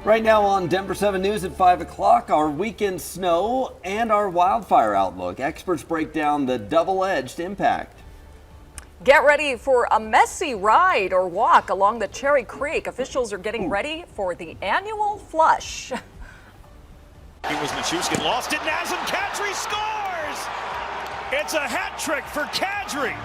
Right now on Denver 7 News at 5 o'clock, our weekend snow and our wildfire outlook. Experts break down the double-edged impact. Get ready for a messy ride or walk along the Cherry Creek. Officials are getting ready for the annual flush. It was Nichushkin, lost it. Nazem Kadri scores! It's a hat trick for Kadri.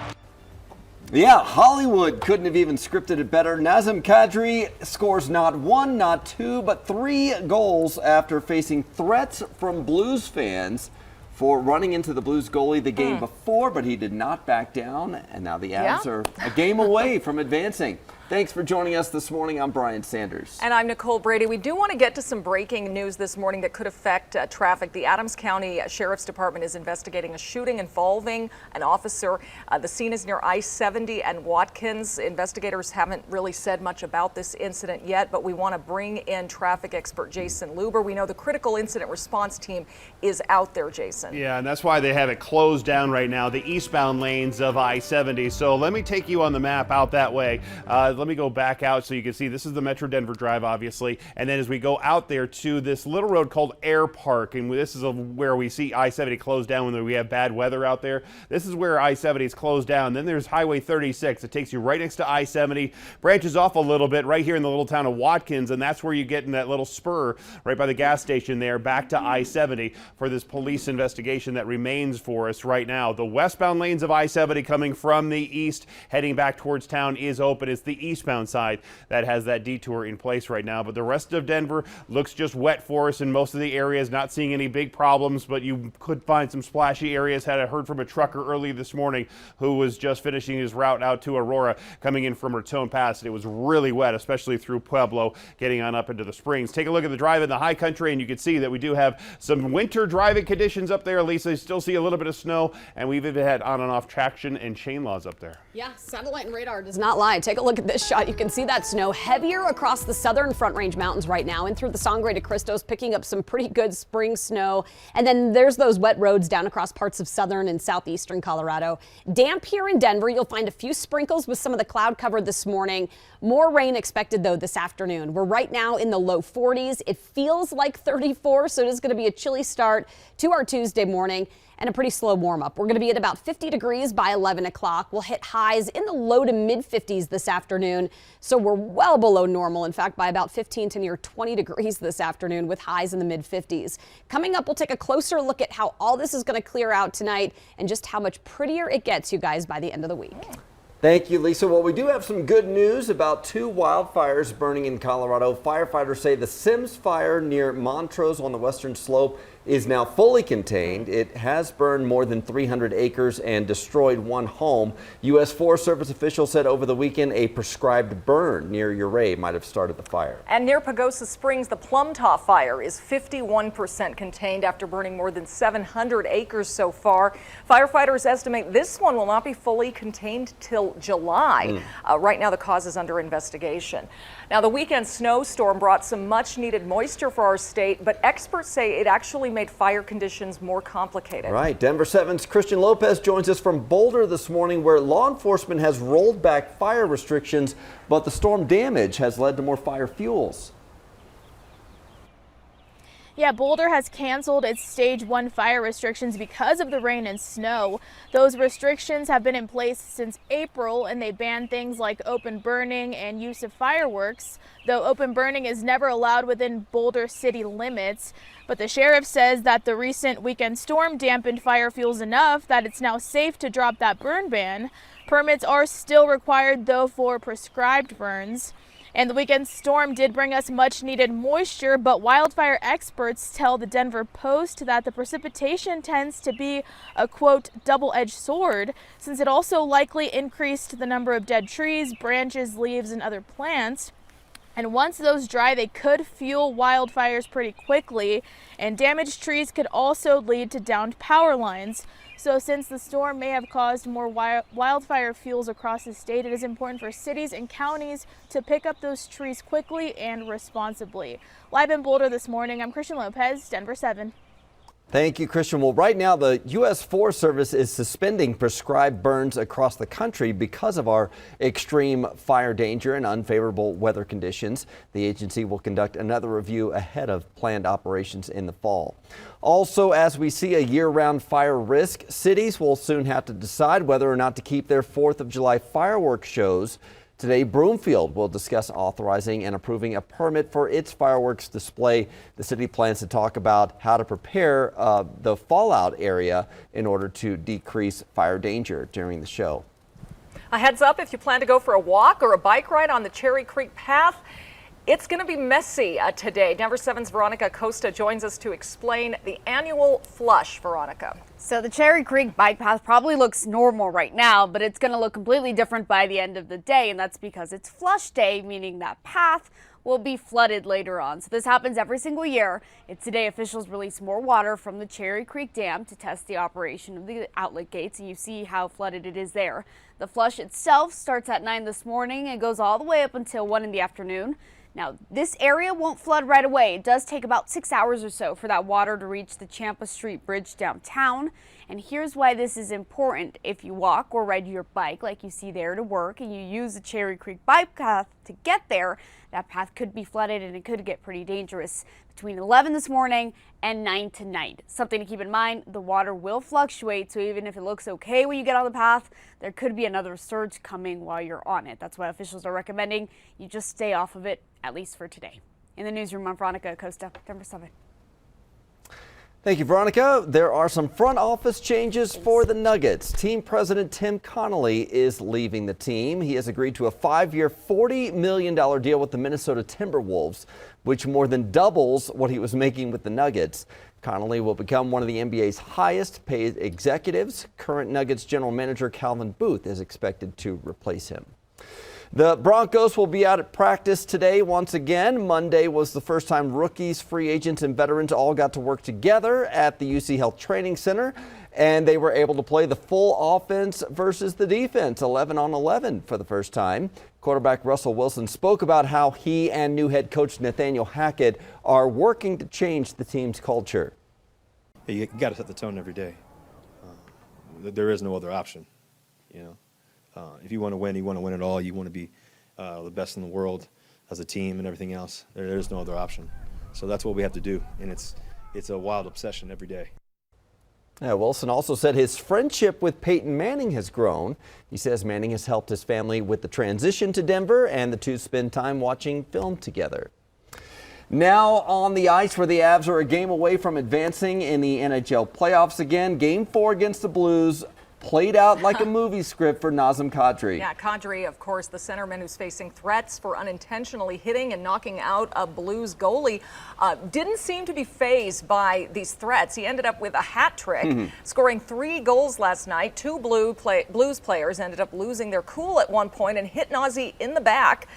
Yeah, Hollywood couldn't have even scripted it better. Nazem Kadri scores not one, not two, but 3 goals after facing threats from Blues fans for running into the Blues goalie the game before, but he did not back down, and now the Avs are a game away from advancing. Thanks for joining us this morning. I'm Brian Sanders. And I'm Nicole Brady. We do want to get to some breaking news this morning that could affect traffic. The Adams County Sheriff's Department is investigating a shooting involving an officer. The scene is near I-70 and Watkins. Investigators haven't really said much about this incident yet, but we want to bring in traffic expert Jason Luber. We know the critical incident response team is out there, Jason. Yeah, and that's why they have it closed down right now, the eastbound lanes of I-70. So let me take you on the map out that way. Let me go back out so you can see this is the Metro Denver Drive, obviously. And then as we go out there to this little road called Air Park, and this is where we see I-70 closed down when we have bad weather out there. This is where I-70 is closed down. Then there's Highway 36. It takes you right next to I-70, branches off a little bit right here in the little town of Watkins, and that's where you get in that little spur right by the gas station there back to I-70 for this police investigation that remains for us right now. The westbound lanes of I-70 coming from the east heading back towards town is open. It's the eastbound side that has that detour in place right now, but the rest of Denver looks just wet for us in most of the areas. Not seeing any big problems, but you could find some splashy areas. Had I heard from a trucker early this morning who was just finishing his route out to Aurora coming in from Raton Pass, and it was really wet, especially through Pueblo getting on up into the Springs. Take a look at the drive in the high country and you can see that we do have some winter driving conditions up there. At least I still see a little bit of snow, and we've even had on and off traction and chain laws up there. Yeah, satellite and radar does not lie. Take a look at this shot. You can see that snow heavier across the southern Front Range Mountains right now and through the Sangre de Cristos, picking up some pretty good spring snow. And then there's those wet roads down across parts of southern and southeastern Colorado. Damp here in Denver. You'll find a few sprinkles with some of the cloud cover this morning. More rain expected, though, this afternoon. We're right now in the low 40s. It feels like 34, so it is going to be a chilly start to our Tuesday morning and a pretty slow warm up. We're going to be at about 50 degrees by 11 o'clock. We'll hit highs in the low to mid 50s this afternoon. So we're well below normal. In fact, by about 15 to near 20 degrees this afternoon with highs in the mid 50s. Coming up, we'll take a closer look at how all this is going to clear out tonight and just how much prettier it gets, you guys, by the end of the week. Thank you, Lisa. Well, we do have some good news about 2 wildfires burning in Colorado. Firefighters say the Sims fire near Montrose on the western slope is now fully contained. It has burned more than 300 acres and destroyed 1 home. U.S. Forest Service officials said over the weekend a prescribed burn near Ouray might have started the fire. And near Pagosa Springs, the Plum Top fire is 51% contained after burning more than 700 acres so far. Firefighters estimate this one will not be fully contained till July. Right now, the cause is under investigation. Now, the weekend snowstorm brought some much needed moisture for our state, but experts say it actually made fire conditions more complicated. Right. Denver 7's KRISTIAN Lopez joins us from Boulder this morning, where law enforcement has rolled back fire restrictions, but the storm damage has led to more fire fuels. Yeah, Boulder has canceled its stage 1 fire restrictions because of the rain and snow. Those restrictions have been in place since April, and they ban things like open burning and use of fireworks, though open burning is never allowed within Boulder city limits. But the sheriff says that the recent weekend storm dampened fire fuels enough that it's now safe to drop that burn ban. Permits are still required, though, for prescribed burns. And the weekend storm did bring us much needed moisture, but wildfire experts tell the Denver Post that the precipitation tends to be a, quote, double-edged sword, since it also likely increased the number of dead trees, branches, leaves, and other plants. And once those dry, they could fuel wildfires pretty quickly, and damaged trees could also lead to downed power lines. So since the storm may have caused more wildfire fuels across the state, it is important for cities and counties to pick up those trees quickly and responsibly. Live in Boulder this morning, I'm KRISTIAN Lopez, Denver 7. Thank you, Christian. Well, right now, the U.S. Forest Service is suspending prescribed burns across the country because of our extreme fire danger and unfavorable weather conditions. The agency will conduct another review ahead of planned operations in the fall. Also, as we see a year-round fire risk, cities will soon have to decide whether or not to keep their 4th of July fireworks shows. Today, Broomfield will discuss authorizing and approving a permit for its fireworks display. The city plans to talk about how to prepare the fallout area in order to decrease fire danger during the show. A heads up if you plan to go for a walk or a bike ride on the Cherry Creek path. It's going to be messy today. Denver 7's Veronica ACOSTA joins us to explain the annual flush. Veronica. So the Cherry Creek bike path probably looks normal right now, but it's going to look completely different by the end of the day, and that's because it's flush day, meaning that path will be flooded later on. So this happens every single year. It's today officials release more water from the Cherry Creek Dam to test the operation of the outlet gates, and you see how flooded it is there. The flush itself starts at 9 this morning and goes all the way up until 1 in the afternoon. Now, this area won't flood right away. It does take about 6 hours or so for that water to reach the Champa Street Bridge downtown. And here's why this is important. If you walk or ride your bike like you see there to work and you use the Cherry Creek bike path to get there, that path could be flooded and it could get pretty dangerous between 11 this morning and 9 tonight. Something to keep in mind, the water will fluctuate, so even if it looks okay when you get on the path, there could be another surge coming while you're on it. That's why officials are recommending you just stay off of it, at least for today. In the newsroom, I'm Veronica ACOSTA, Denver 7. Thank you, Veronica. There are some front office changes for the Nuggets. Team president Tim Connolly is leaving the team. He has agreed to a 5-year, $40 million deal with the Minnesota Timberwolves, which more than doubles what he was making with the Nuggets. Connolly will become one of the NBA's highest paid executives. Current Nuggets general manager Calvin Booth is expected to replace him. The Broncos will be out at practice today once again. Monday was the first time rookies, free agents, and veterans all got to work together at the UC Health Training Center, and they were able to play the full offense versus the defense, 11 on 11 for the first time. Quarterback Russell Wilson spoke about how he and new head coach Nathaniel Hackett are working to change the team's culture. You got to set the tone every day. There is no other option, you know. If you want to win, you want to win it all. You want to be the best in the world as a team and everything else. There's no other option. So that's what we have to do, and it's a wild obsession every day. Yeah, Wilson also said his friendship with Peyton Manning has grown. He says Manning has helped his family with the transition to Denver, and the two spend time watching film together. Now on the ice, where the Avs are a game away from advancing in the NHL playoffs again. Game 4 against the Blues played out like a movie script for Nazem Kadri. Yeah, Kadri, of course, the centerman who's facing threats for unintentionally hitting and knocking out a Blues goalie, didn't seem to be fazed by these threats. He ended up with a hat trick, scoring 3 goals last night. 2 Blues players ended up losing their cool at one point and hit Nazi in the back.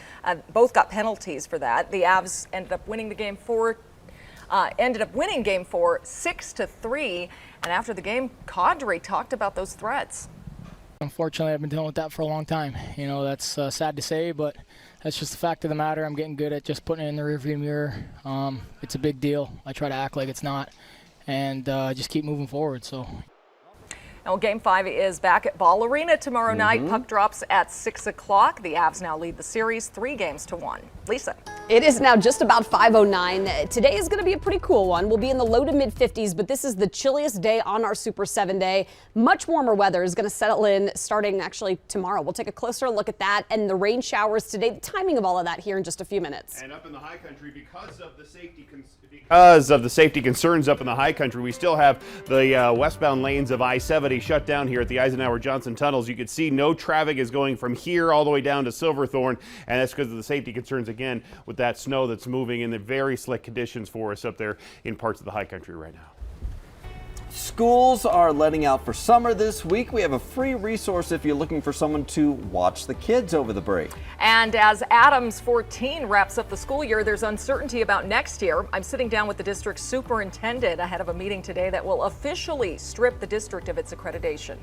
Both got penalties for that. The Avs ended up winning the game 4. Game 4 6-3, and after the game, Kadri talked about those threats. Unfortunately, I've been dealing with that for a long time. You know, that's sad to say, but that's just the fact of the matter. I'm getting good at just putting it in the rearview mirror. It's a big deal. I try to act like it's not, and just keep moving forward. So. Now, Game 5 is back at Ball Arena tomorrow night. Puck drops at 6 o'clock. The Avs now lead the series 3-1. Lisa. It is now just about 5:09. Today is going to be a pretty cool one. We'll be in the low to mid 50s, but this is the chilliest day on our Super 7 day. Much warmer weather is going to settle in starting actually tomorrow. We'll take a closer look at that and the rain showers today. The timing of all of that here in just a few minutes. And up in the high country, because of the safety concerns up in the high country, we still have the westbound lanes of I-70 shut down here at the Eisenhower Johnson tunnels. You can see no traffic is going from here all the way down to Silverthorne, and that's because of the safety concerns again with that snow that's moving in the very slick conditions for us up there in parts of the high country right now. Schools are letting out for summer this week. We have a free resource if you're looking for someone to watch the kids over the break. And as Adams 14 wraps up the school year, there's uncertainty about next year. I'm sitting down with the district superintendent ahead of a meeting today that will officially strip the district of its accreditation.